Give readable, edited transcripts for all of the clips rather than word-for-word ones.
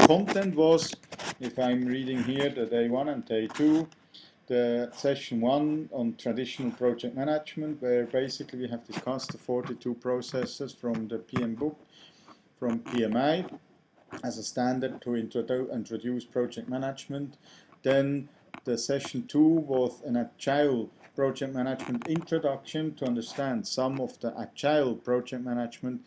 Content was, if I'm reading here, the day 1 and day 2, the session 1 on traditional project management, where basically we have discussed the 42 processes from the PM book, from PMI, as a standard to introduce project management. Then the session 2 was an Agile Project Management introduction to understand some of the Agile Project Management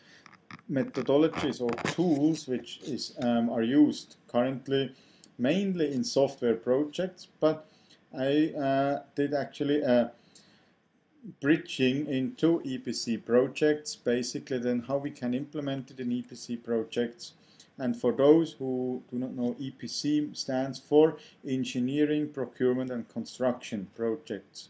methodologies or tools which are used currently mainly in software projects, but I did actually a bridging into EPC projects, basically then how we can implement it in EPC projects. And for those who do not know, EPC stands for Engineering, Procurement and Construction Projects.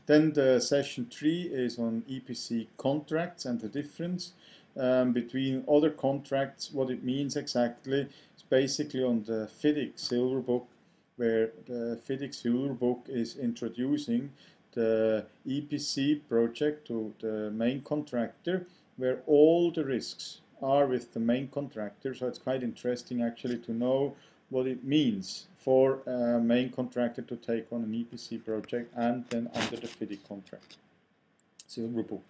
Then the session 3 is on EPC contracts and the difference between other contracts, what it means exactly. It's basically on the FIDIC Silver Book, where the FIDIC Silver Book is introducing the EPC project to the main contractor, where all the risks are with the main contractor. So it's quite interesting actually to know what it means for a main contractor to take on an EPC project and then under the FIDIC contract. Silver Book.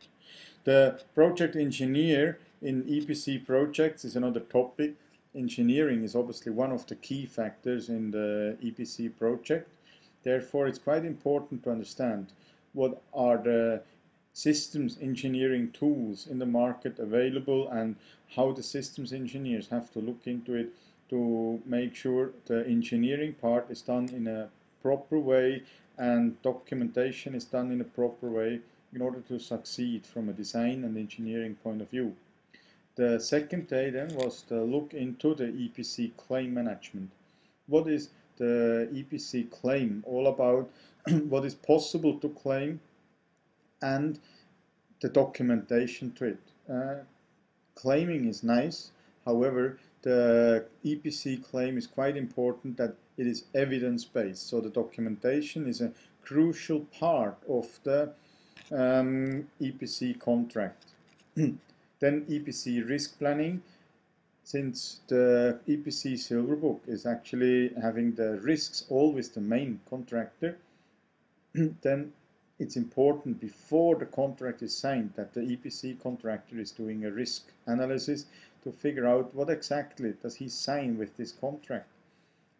The project engineer in EPC projects is another topic. Engineering is obviously one of the key factors in the EPC project. Therefore, it's quite important to understand what are the systems engineering tools in the market available and how the systems engineers have to look into it to make sure the engineering part is done in a proper way and documentation is done in a proper way in order to succeed from a design and engineering point of view. The second day then was to look into the EPC claim management. What is the EPC claim all about? What is possible to claim and the documentation to it. Claiming is nice, however the EPC claim is quite important that it is evidence-based, so the documentation is a crucial part of the EPC contract. Then EPC risk planning. Since the EPC Silver Book is actually having the risks always the main contractor, then it's important before the contract is signed that the EPC contractor is doing a risk analysis to figure out what exactly does he sign with this contract.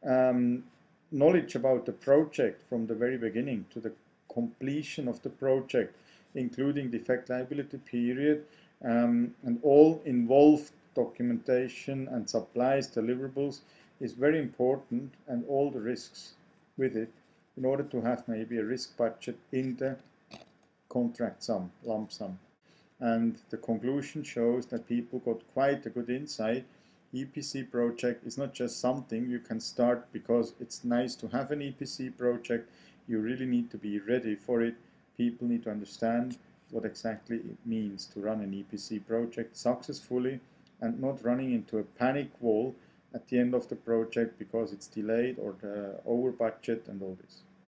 Knowledge about the project from the very beginning to the completion of the project, including defect liability period, and all involved documentation and supplies, deliverables is very important, and all the risks with it in order to have maybe a risk budget in the contract sum, lump sum. And the conclusion shows that people got quite a good insight. EPC project is not just something you can start because it's nice to have an EPC project. You really need to be ready for it. People need to understand what exactly it means to run an EPC project successfully and not running into a panic wall at the end of the project because it's delayed or the over budget and all this.